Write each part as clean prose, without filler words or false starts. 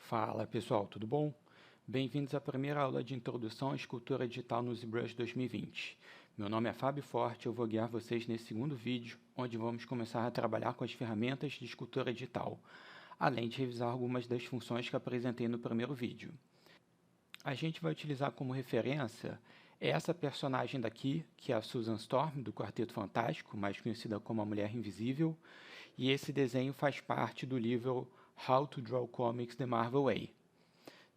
Fala pessoal, tudo bom? Bem-vindos à primeira aula de Introdução à Escultura Digital no ZBrush 2020. Meu nome é Fábio Forte e eu vou guiar vocês nesse segundo vídeo, onde vamos começar a trabalhar com as ferramentas de escultura digital, além de revisar algumas das funções que apresentei no primeiro vídeo. A gente vai utilizar como referência essa personagem daqui, que é a Susan Storm, do Quarteto Fantástico, mais conhecida como a Mulher Invisível, e esse desenho faz parte do livro How to Draw Comics the Marvel Way.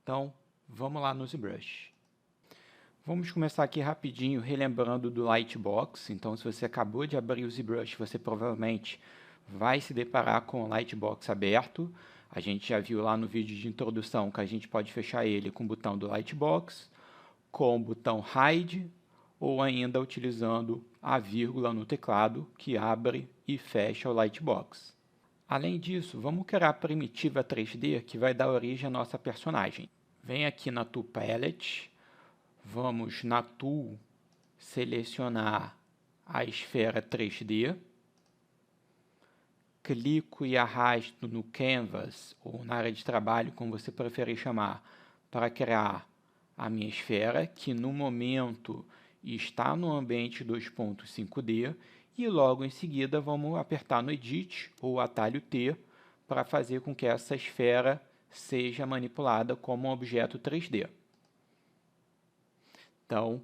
Então, vamos lá no ZBrush. Vamos começar aqui rapidinho, relembrando do Lightbox. Então, se você acabou de abrir o ZBrush, você provavelmente vai se deparar com o Lightbox aberto. A gente já viu lá no vídeo de introdução que a gente pode fechar ele com o botão do Lightbox, com o botão Hide, ou ainda utilizando a vírgula no teclado, que abre e fecha o Lightbox. Além disso, vamos criar a primitiva 3D que vai dar origem à nossa personagem. Vem aqui na Tool Palette, vamos na Tool selecionar a esfera 3D, clico e arrasto no Canvas, ou na área de trabalho, como você preferir chamar, para criar a minha esfera, que no momento está no ambiente 2.5D, e logo em seguida vamos apertar no Edit, ou atalho T, para fazer com que essa esfera seja manipulada como um objeto 3D. Então,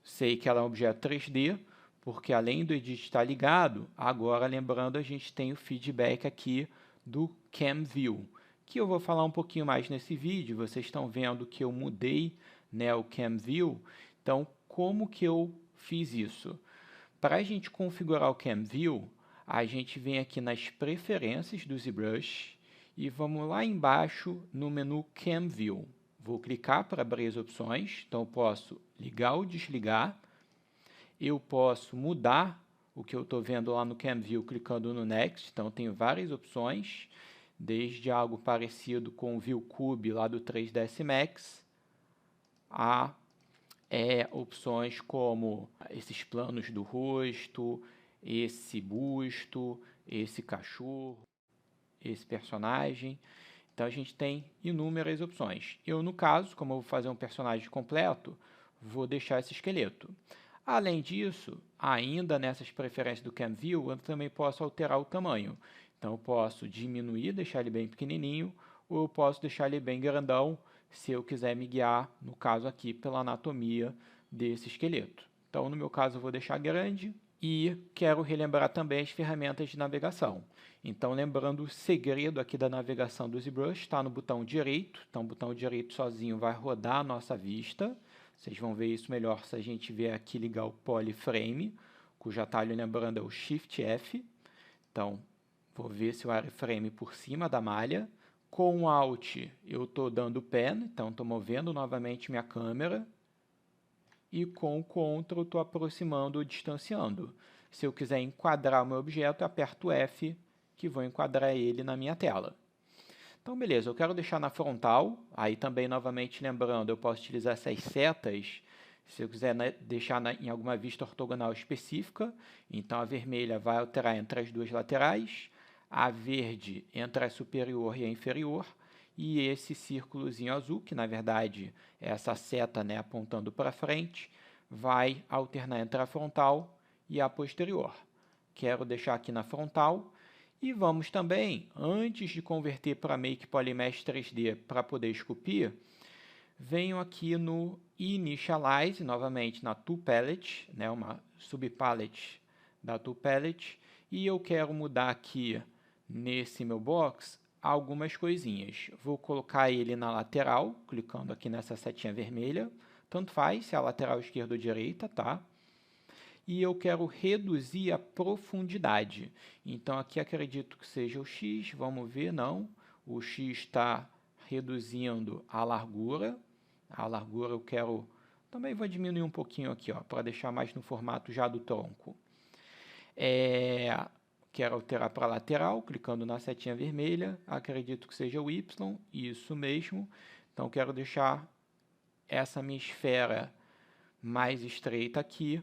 sei que ela é um objeto 3D, porque além do Edit estar ligado, agora lembrando a gente tem o feedback aqui do Cam View, que eu vou falar um pouquinho mais nesse vídeo. Vocês estão vendo que eu mudei, né, o Cam View. Então, como que eu fiz isso? Para a gente configurar o Cam View, a gente vem aqui nas preferências do ZBrush e vamos lá embaixo no menu Cam View. Vou clicar para abrir as opções, então eu posso ligar ou desligar. Eu posso mudar o que eu estou vendo lá no Cam View clicando no Next, então tenho várias opções, desde algo parecido com o View Cube lá do 3ds Max, a opções como esses planos do rosto, esse busto, esse cachorro, esse personagem. Então, a gente tem inúmeras opções. Eu, no caso, como eu vou fazer um personagem completo, vou deixar esse esqueleto. Além disso, ainda nessas preferências do Cam View, eu também posso alterar o tamanho. Então, eu posso diminuir, deixar ele bem pequenininho, ou eu posso deixar ele bem grandão, se eu quiser me guiar, no caso aqui, pela anatomia desse esqueleto. Então, no meu caso, eu vou deixar grande e quero relembrar também as ferramentas de navegação. Então, lembrando, o segredo aqui da navegação do ZBrush está no botão direito. Então, o botão direito sozinho vai rodar a nossa vista. Vocês vão ver isso melhor se a gente vier aqui ligar o Polyframe, cujo atalho, lembrando, é o Shift F. Então, vou ver se o wireframe por cima da malha. Com o Alt, eu estou dando Pen, então estou movendo novamente minha câmera. E com o Ctrl, estou aproximando ou distanciando. Se eu quiser enquadrar o meu objeto, eu aperto F, que vou enquadrar ele na minha tela. Então, beleza, eu quero deixar na frontal, aí também, novamente, lembrando, eu posso utilizar essas setas, se eu quiser deixar em alguma vista ortogonal específica. Então, a vermelha vai alterar entre as duas laterais, a verde entre a superior e a inferior, e esse círculozinho azul, que na verdade é essa seta, né, apontando para frente, vai alternar entre a frontal e a posterior. Quero deixar aqui na frontal. E vamos também, antes de converter para Make Polymesh 3D para poder esculpir, venho aqui no Initialize, novamente na Tool Palette, né, uma subpalette da Tool Palette, e eu quero mudar aqui nesse meu box algumas coisinhas. Vou colocar ele na lateral, clicando aqui nessa setinha vermelha, tanto faz se é a lateral esquerda ou direita, tá? E eu quero reduzir a profundidade. Então, aqui acredito que seja o X, vamos ver, não. O X está reduzindo a largura eu quero... Também vou diminuir um pouquinho aqui, para deixar mais no formato já do tronco. Quero alterar para lateral, clicando na setinha vermelha, acredito que seja o Y, isso mesmo. Então, quero deixar essa minha esfera mais estreita aqui,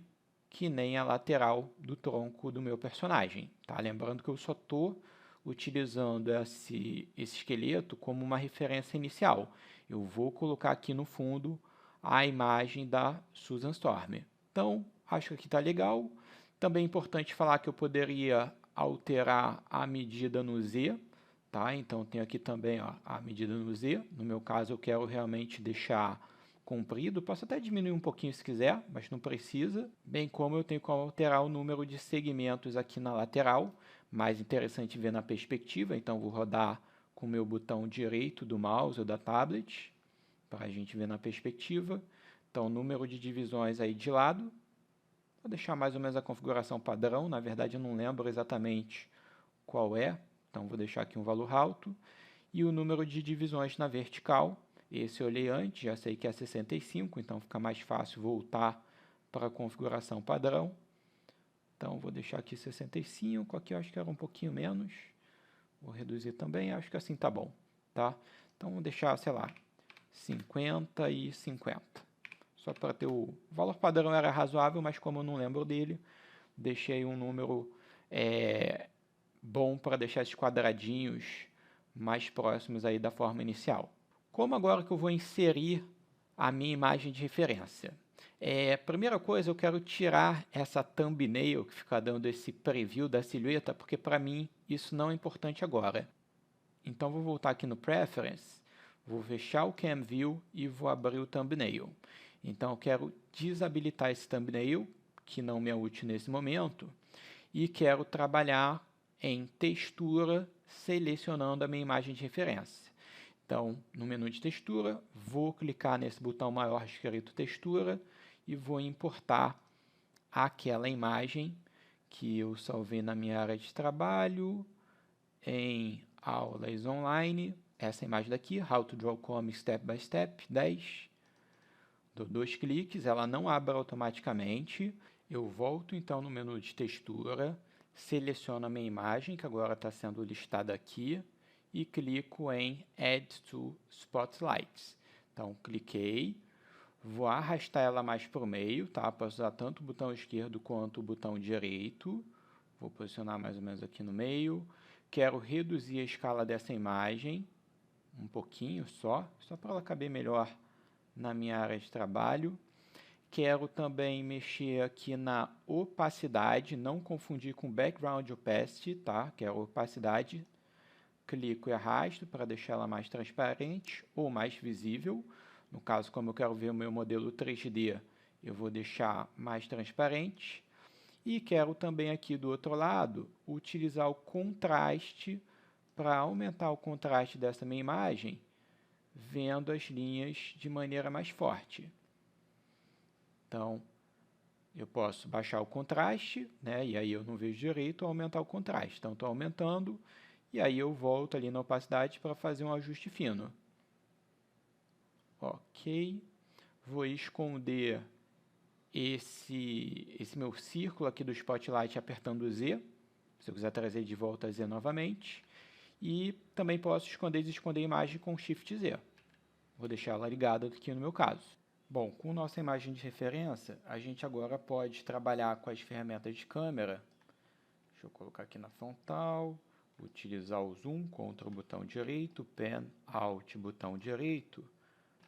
que nem a lateral do tronco do meu personagem. Tá? Lembrando que eu só estou utilizando esse esqueleto como uma referência inicial. Eu vou colocar aqui no fundo a imagem da Susan Storm. Então, acho que aqui está legal. Também é importante falar que eu poderia alterar a medida no Z, tá? Então, tenho aqui também ó, a medida no Z. No meu caso, eu quero realmente deixar comprido. Posso até diminuir um pouquinho se quiser, mas não precisa. Bem como eu tenho como alterar o número de segmentos aqui na lateral. Mais interessante ver na perspectiva, então vou rodar com o meu botão direito do mouse ou da tablet, para a gente ver na perspectiva. Então, número de divisões aí de lado. Vou deixar mais ou menos a configuração padrão, na verdade eu não lembro exatamente qual é, então vou deixar aqui um valor alto. E o número de divisões na vertical, esse eu olhei antes, já sei que é 65, então fica mais fácil voltar para a configuração padrão. Então, vou deixar aqui 65, aqui eu acho que era um pouquinho menos. Vou reduzir também, acho que assim tá bom, tá? Então, vou deixar, sei lá, 50 e 50. Só para ter o valor padrão era razoável, mas como eu não lembro dele, deixei um número bom para deixar esses quadradinhos mais próximos aí da forma inicial. Como agora que eu vou inserir a minha imagem de referência? Primeira coisa, eu quero tirar essa thumbnail que fica dando esse preview da silhueta, porque para mim isso não é importante agora. Então, vou voltar aqui no Preference, vou fechar o Cam View e vou abrir o Thumbnail. Então, eu quero desabilitar esse Thumbnail, que não me é útil nesse momento, e quero trabalhar em textura, selecionando a minha imagem de referência. Então, no menu de textura, vou clicar nesse botão maior escrito textura e vou importar aquela imagem que eu salvei na minha área de trabalho, em aulas online, essa imagem daqui, How to Draw Comic Step by Step 10. Dou 2 cliques, ela não abre automaticamente. Eu volto então no menu de textura, seleciono a minha imagem, que agora está sendo listada aqui, e clico em Add to Spotlights. Então, cliquei, vou arrastar ela mais para o meio, tá? Posso usar tanto o botão esquerdo quanto o botão direito. Vou posicionar mais ou menos aqui no meio. Quero reduzir a escala dessa imagem, um pouquinho só para ela caber melhor na minha área de trabalho. Quero também mexer aqui na opacidade, não confundir com Background Opacity, tá? Que é a opacidade. Clico e arrasto para deixar ela mais transparente ou mais visível. No caso, como eu quero ver o meu modelo 3D, eu vou deixar mais transparente. E quero também aqui do outro lado, utilizar o contraste para aumentar o contraste dessa minha imagem, vendo as linhas de maneira mais forte. Então, eu posso baixar o contraste, né, e aí eu não vejo direito, ou aumentar o contraste. Então, estou aumentando, e aí eu volto ali na opacidade para fazer um ajuste fino. Ok. Vou esconder esse meu círculo aqui do Spotlight apertando o Z, se eu quiser trazer de volta Z novamente. E também posso esconder e desesconder a imagem com Shift Z. Vou deixar ela ligada aqui no meu caso. Bom, com nossa imagem de referência, a gente agora pode trabalhar com as ferramentas de câmera. Deixa eu colocar aqui na frontal, utilizar o zoom, Ctrl botão direito, Pen, Alt botão direito,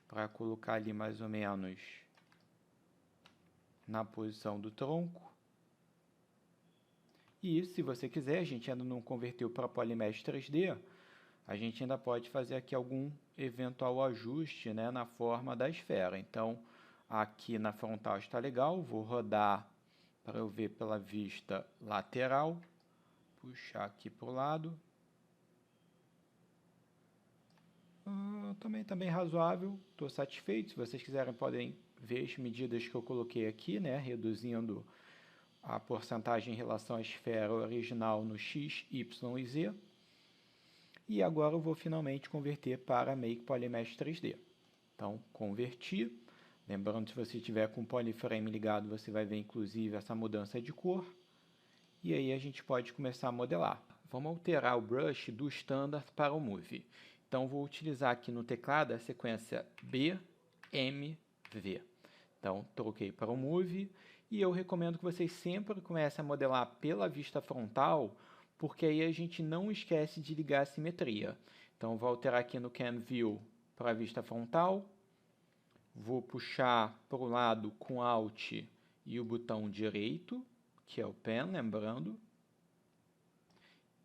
para colocar ali mais ou menos na posição do tronco. E se você quiser, a gente ainda não converteu para Polymesh 3D, a gente ainda pode fazer aqui algum eventual ajuste, né, na forma da esfera. Então, aqui na frontal está legal, vou rodar para eu ver pela vista lateral, puxar aqui para o lado. Também está bem razoável, estou satisfeito. Se vocês quiserem, podem ver as medidas que eu coloquei aqui, né, reduzindo a porcentagem em relação à esfera original no X, Y e Z. E agora eu vou finalmente converter para Make Polymesh 3D. Então, converti. Lembrando, se você tiver com o Polyframe ligado, você vai ver inclusive essa mudança de cor. E aí a gente pode começar a modelar. Vamos alterar o brush do Standard para o Move. Então, vou utilizar aqui no teclado a sequência B, M, V. Então, troquei para o Move. E eu recomendo que vocês sempre comecem a modelar pela vista frontal, porque aí a gente não esquece de ligar a simetria. Então, vou alterar aqui no Cam View para a vista frontal, vou puxar para o lado com Alt e o botão direito, que é o Pen, lembrando.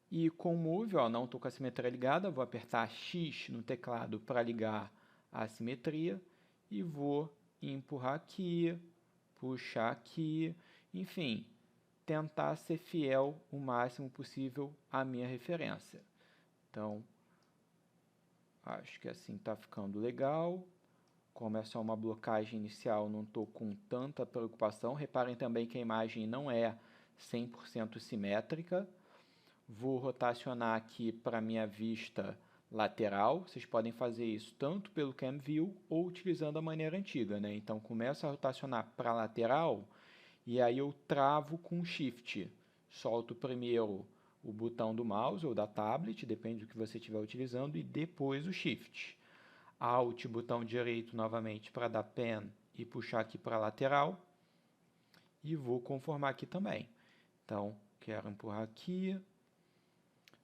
E com o Move, ó, não estou com a simetria ligada, vou apertar X no teclado para ligar a simetria e vou empurrar aqui, puxar aqui, enfim, tentar ser fiel o máximo possível à minha referência. Então, acho que assim está ficando legal. Como é só uma blocagem inicial, não estou com tanta preocupação. Reparem também que a imagem não é 100% simétrica. Vou rotacionar aqui para a minha vista lateral. Vocês podem fazer isso tanto pelo Cam View ou utilizando a maneira antiga, né? Então, começo a rotacionar para a lateral e aí eu travo com Shift. Solto primeiro o botão do mouse ou da tablet, depende do que você estiver utilizando, e depois o Shift. Alt, botão direito novamente para dar Pen e puxar aqui para a lateral. E vou conformar aqui também. Então, quero empurrar aqui.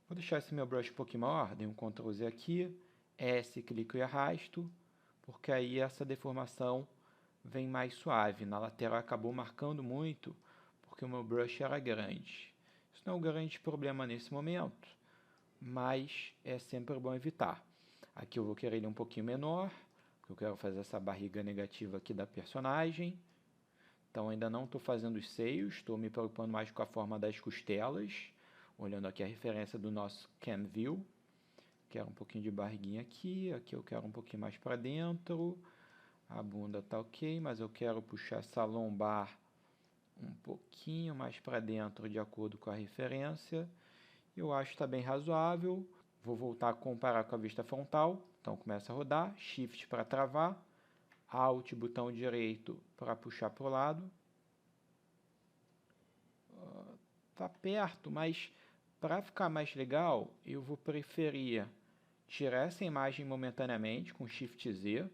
Vou deixar esse meu brush um pouquinho maior, dei um Ctrl Z aqui, S, clico e arrasto, porque aí essa deformação vem mais suave. Na lateral acabou marcando muito, porque o meu brush era grande. Isso não é um grande problema nesse momento, mas é sempre bom evitar. Aqui eu vou querer ele um pouquinho menor, porque eu quero fazer essa barriga negativa aqui da personagem. Então ainda não estou fazendo os seios, estou me preocupando mais com a forma das costelas. Olhando aqui a referência do nosso Cam View. Quero um pouquinho de barriguinha aqui. Aqui eu quero um pouquinho mais para dentro. A bunda está ok, mas eu quero puxar essa lombar um pouquinho mais para dentro de acordo com a referência. Eu acho que está bem razoável. Vou voltar a comparar com a vista frontal. Então começa a rodar. Shift para travar. Alt, botão direito para puxar para o lado. Está perto, mas para ficar mais legal, eu vou preferir tirar essa imagem momentaneamente com Shift Z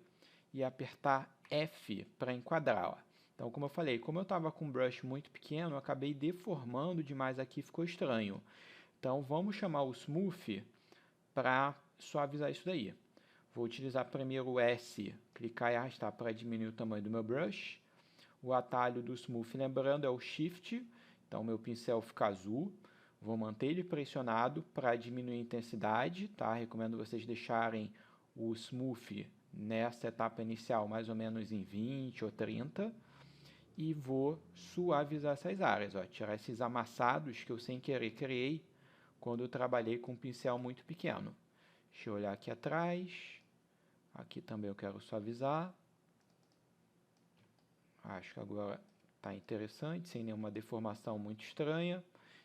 e apertar F para enquadrar. Ó. Então, como eu falei, como eu estava com um brush muito pequeno, eu acabei deformando demais aqui, ficou estranho. Então, vamos chamar o Smooth para suavizar isso daí. Vou utilizar primeiro o S, clicar e arrastar para diminuir o tamanho do meu brush. O atalho do Smooth, lembrando, é o Shift. Então, meu pincel fica azul. Vou manter ele pressionado para diminuir a intensidade, tá? Recomendo vocês deixarem o Smooth nessa etapa inicial mais ou menos em 20 ou 30. E vou suavizar essas áreas, ó. Tirar esses amassados que eu sem querer criei quando eu trabalhei com um pincel muito pequeno. Deixa eu olhar aqui atrás. Aqui também eu quero suavizar. Acho que agora está interessante, sem nenhuma deformação muito estranha.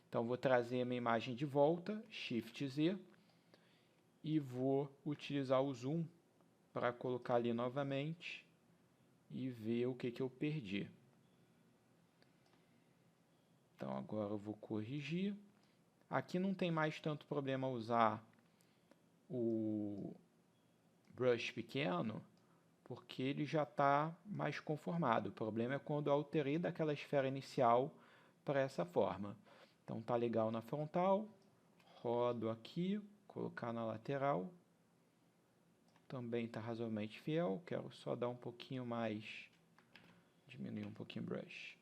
Então, vou trazer a minha imagem de volta, Shift Z, e vou utilizar o Zoom para colocar ali novamente e ver o que eu perdi. Então, agora eu vou corrigir. Aqui não tem mais tanto problema usar o brush pequeno, porque ele já está mais conformado. O problema é quando eu alterei daquela esfera inicial para essa forma. Então, tá legal na frontal, rodo aqui, colocar na lateral, também está razoavelmente fiel, quero só dar um pouquinho mais, diminuir um pouquinho o brush,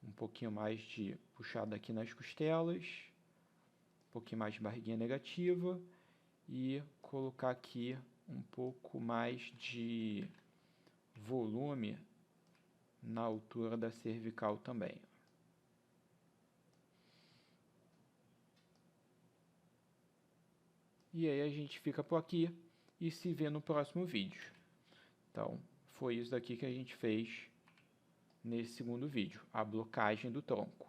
um pouquinho mais de puxada aqui nas costelas, um pouquinho mais de barriguinha negativa, e colocar aqui um pouco mais de volume na altura da cervical também. E aí a gente fica por aqui e se vê no próximo vídeo. Então, foi isso daqui que a gente fez nesse segundo vídeo, a blocagem do tronco.